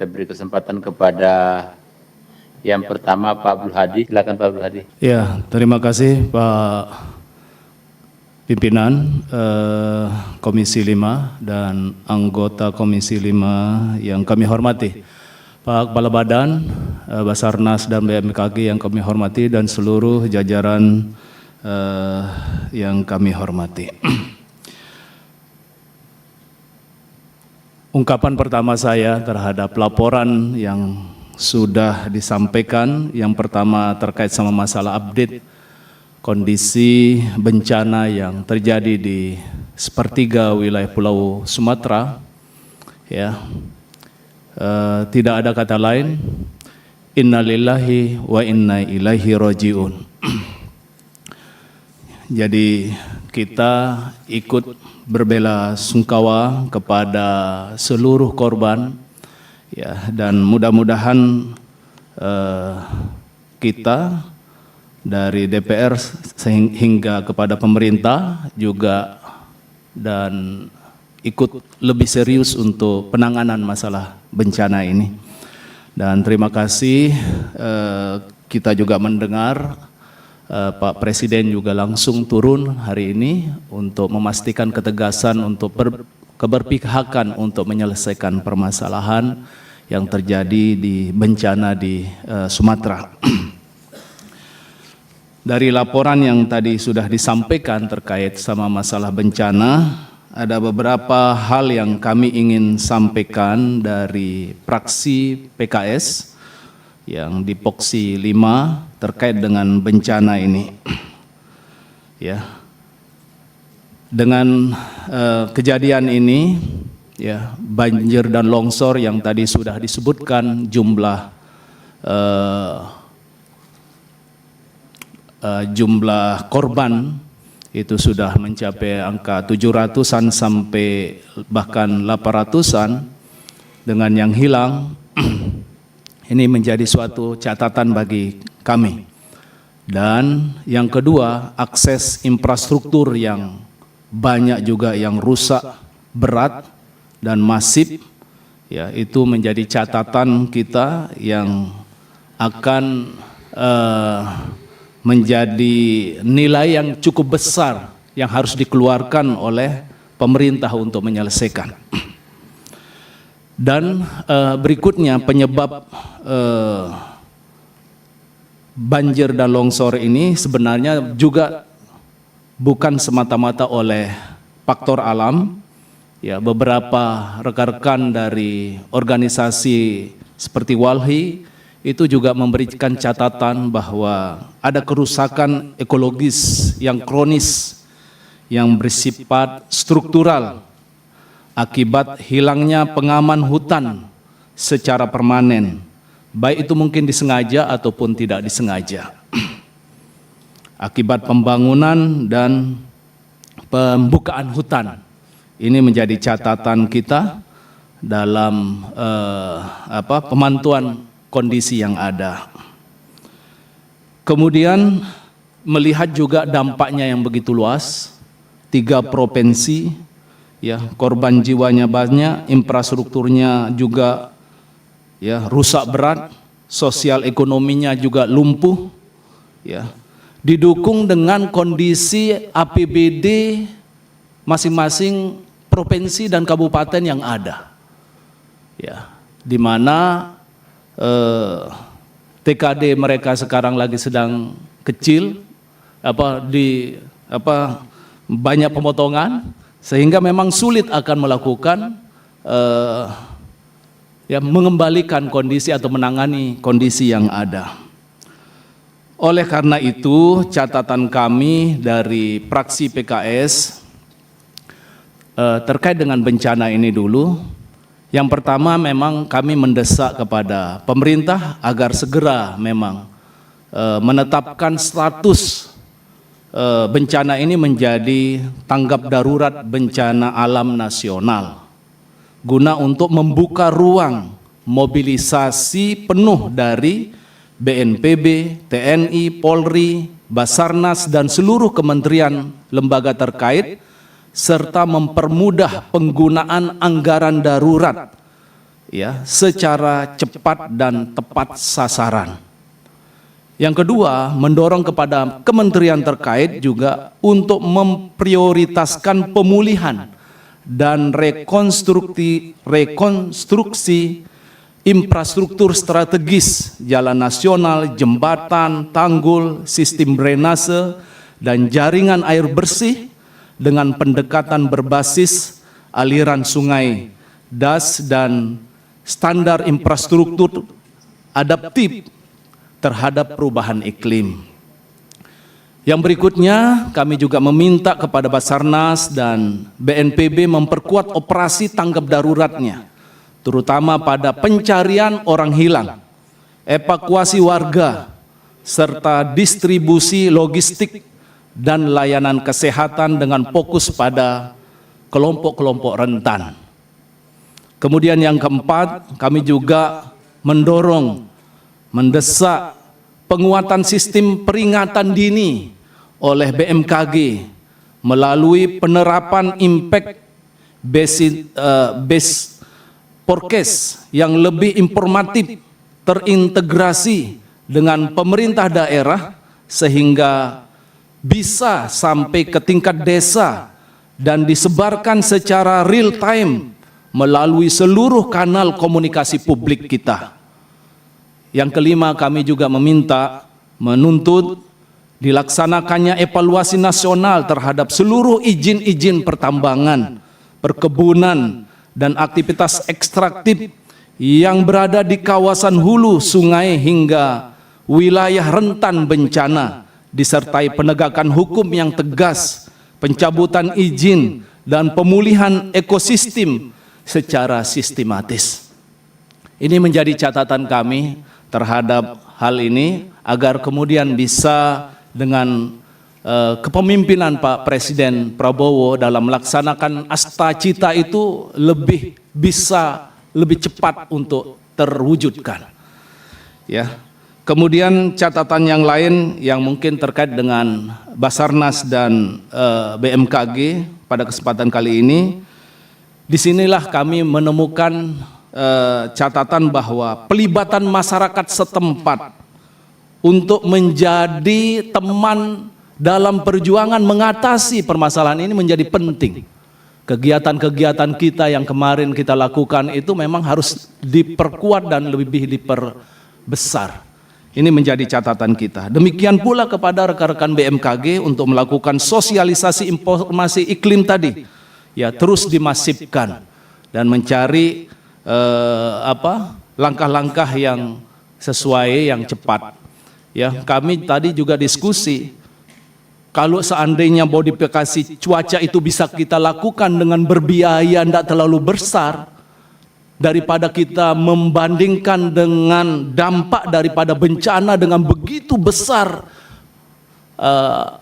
Kita beri kesempatan kepada yang pertama Pak Abdul Hadi. Silakan Pak Abdul Hadi. Ya, terima kasih Pak Pimpinan Komisi 5 dan anggota Komisi 5 yang kami hormati. Pak Kepala Badan, Basarnas dan BMKG yang kami hormati dan seluruh jajaran yang kami hormati. Ungkapan pertama saya terhadap laporan yang sudah disampaikan, yang pertama terkait sama masalah update kondisi bencana yang terjadi di sepertiga wilayah Pulau Sumatera, ya, tidak ada kata lain, innalillahi wa inna ilaihi rajiun. Jadi kita ikut berbela sungkawa kepada seluruh korban, ya, dan mudah-mudahan kita dari DPR hingga kepada pemerintah juga dan ikut lebih serius untuk penanganan masalah bencana ini. Dan terima kasih kita juga mendengar Pak Presiden juga langsung turun hari ini untuk memastikan ketegasan untuk keberpihakan untuk menyelesaikan permasalahan yang terjadi di bencana di Sumatera. Dari laporan yang tadi sudah disampaikan terkait sama masalah bencana, ada beberapa hal yang kami ingin sampaikan dari fraksi PKS yang di Poksi 5 terkait dengan bencana ini. Ya. Dengan kejadian ini, ya, banjir dan longsor yang tadi sudah disebutkan jumlah korban itu sudah mencapai angka 700-an sampai bahkan 800-an, dengan yang hilang ini menjadi suatu catatan bagi kami. Dan yang kedua, akses infrastruktur yang banyak juga yang rusak berat dan masif, ya, itu menjadi catatan kita yang akan menjadi nilai yang cukup besar yang harus dikeluarkan oleh pemerintah untuk menyelesaikan. Dan berikutnya, penyebab banjir dan longsor ini sebenarnya juga bukan semata-mata oleh faktor alam. Ya, beberapa rekan-rekan dari organisasi seperti Walhi itu juga memberikan catatan bahwa ada kerusakan ekologis yang kronis yang bersifat struktural akibat hilangnya pengaman hutan secara permanen, baik itu mungkin disengaja ataupun tidak disengaja, akibat pembangunan dan pembukaan hutan. Ini menjadi catatan kita dalam pemantauan kondisi yang ada. Kemudian melihat juga dampaknya yang begitu luas, 3 provinsi, ya, korban jiwanya banyak, infrastrukturnya juga, ya, rusak berat, sosial ekonominya juga lumpuh, ya, didukung dengan kondisi APBD masing-masing provinsi dan kabupaten yang ada, ya, di mana TKD mereka sekarang lagi sedang kecil, banyak pemotongan, sehingga memang sulit akan melakukan mengembalikan kondisi atau menangani kondisi yang ada. Oleh karena itu, catatan kami dari fraksi PKS terkait dengan bencana ini dulu. Yang pertama, memang kami mendesak kepada pemerintah agar segera memang menetapkan status bencana ini menjadi tanggap darurat bencana alam nasional, guna untuk membuka ruang mobilisasi penuh dari BNPB, TNI, Polri, Basarnas, dan seluruh kementerian lembaga terkait, serta mempermudah penggunaan anggaran darurat, ya, secara cepat dan tepat sasaran. Yang kedua, mendorong kepada kementerian terkait juga untuk memprioritaskan pemulihan dan rekonstruksi infrastruktur strategis, jalan nasional, jembatan, tanggul, sistem drainase, dan jaringan air bersih dengan pendekatan berbasis aliran sungai, das, dan standar infrastruktur adaptif terhadap perubahan iklim. Yang berikutnya, kami juga meminta kepada Basarnas dan BNPB memperkuat operasi tanggap daruratnya, terutama pada pencarian orang hilang, evakuasi warga, serta distribusi logistik dan layanan kesehatan dengan fokus pada kelompok-kelompok rentan. Kemudian yang keempat, kami juga mendesak penguatan sistem peringatan dini oleh BMKG melalui penerapan impact based forecast yang lebih informatif, terintegrasi dengan pemerintah daerah sehingga bisa sampai ke tingkat desa dan disebarkan secara real time melalui seluruh kanal komunikasi publik kita. Yang kelima, kami juga menuntut dilaksanakannya evaluasi nasional terhadap seluruh izin-izin pertambangan, perkebunan, dan aktivitas ekstraktif yang berada di kawasan hulu sungai hingga wilayah rentan bencana, disertai penegakan hukum yang tegas, pencabutan izin, dan pemulihan ekosistem secara sistematis. Ini menjadi catatan kami terhadap hal ini agar kemudian bisa dengan kepemimpinan Pak Presiden Prabowo dalam melaksanakan Astacita itu bisa lebih cepat untuk terwujudkan. Ya. Kemudian catatan yang lain yang mungkin terkait dengan Basarnas dan BMKG pada kesempatan kali ini, disinilah kami menemukan catatan bahwa pelibatan masyarakat setempat untuk menjadi teman dalam perjuangan mengatasi permasalahan ini menjadi penting. Kegiatan-kegiatan kita yang kemarin kita lakukan itu memang harus diperkuat dan lebih diperbesar. Ini menjadi catatan kita. Demikian pula kepada rekan-rekan BMKG untuk melakukan sosialisasi informasi iklim tadi, ya, terus dimasifkan dan mencari langkah-langkah yang sesuai, yang cepat. Ya, kami tadi juga diskusi, kalau seandainya modifikasi cuaca itu bisa kita lakukan dengan berbiaya tidak terlalu besar, daripada kita membandingkan dengan dampak daripada bencana dengan begitu besar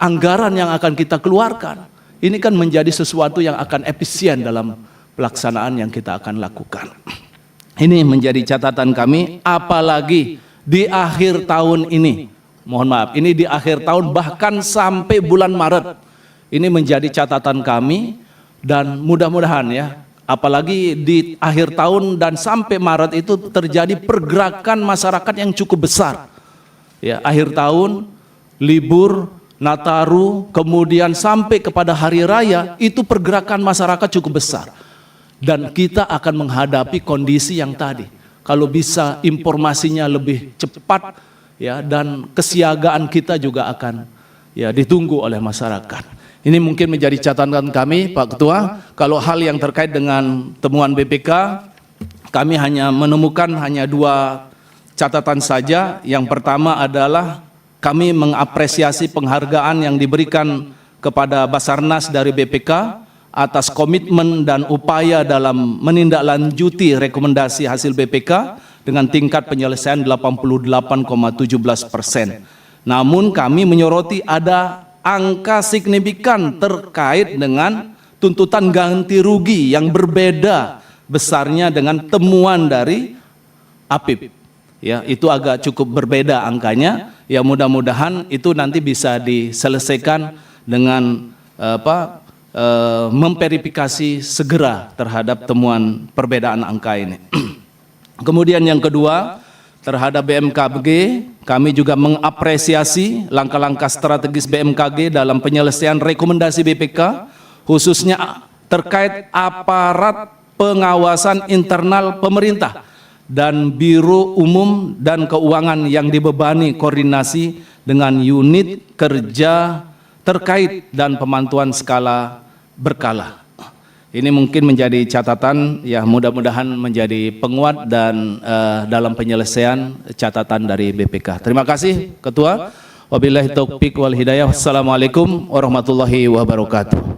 anggaran yang akan kita keluarkan. Ini kan menjadi sesuatu yang akan efisien dalam pelaksanaan yang kita akan lakukan. Ini menjadi catatan kami, apalagi di akhir tahun ini. Mohon maaf, ini di akhir tahun bahkan sampai bulan Maret. Ini menjadi catatan kami dan mudah-mudahan ya, apalagi di akhir tahun dan sampai Maret itu terjadi pergerakan masyarakat yang cukup besar. Ya, akhir tahun, libur, Nataru, kemudian sampai kepada hari raya, itu pergerakan masyarakat cukup besar. Dan kita akan menghadapi kondisi yang tadi. Kalau bisa informasinya lebih cepat, ya, dan kesiagaan kita juga akan ya ditunggu oleh masyarakat. Ini mungkin menjadi catatan kami, Pak Ketua. Kalau hal yang terkait dengan temuan BPK, kami hanya menemukan hanya 2 catatan saja. Yang pertama adalah kami mengapresiasi penghargaan yang diberikan kepada Basarnas dari BPK atas komitmen dan upaya dalam menindaklanjuti rekomendasi hasil BPK dengan tingkat penyelesaian 88,17%. Namun kami menyoroti ada angka signifikan terkait dengan tuntutan ganti rugi yang berbeda besarnya dengan temuan dari APIP. Ya, itu agak cukup berbeda angkanya. Ya, mudah-mudahan itu nanti bisa diselesaikan dengan memverifikasi segera terhadap temuan perbedaan angka ini. Kemudian yang kedua, terhadap BMKG, kami juga mengapresiasi langkah-langkah strategis BMKG dalam penyelesaian rekomendasi BPK, khususnya terkait aparat pengawasan internal pemerintah dan Biro Umum dan Keuangan yang dibebani koordinasi dengan unit kerja terkait dan pemantauan skala berkala. Ini mungkin menjadi catatan, ya mudah-mudahan menjadi penguat dan dalam penyelesaian catatan dari BPK. Terima kasih Ketua. Wabillahi taufiq wal hidayah. Wassalamualaikum warahmatullahi wabarakatuh.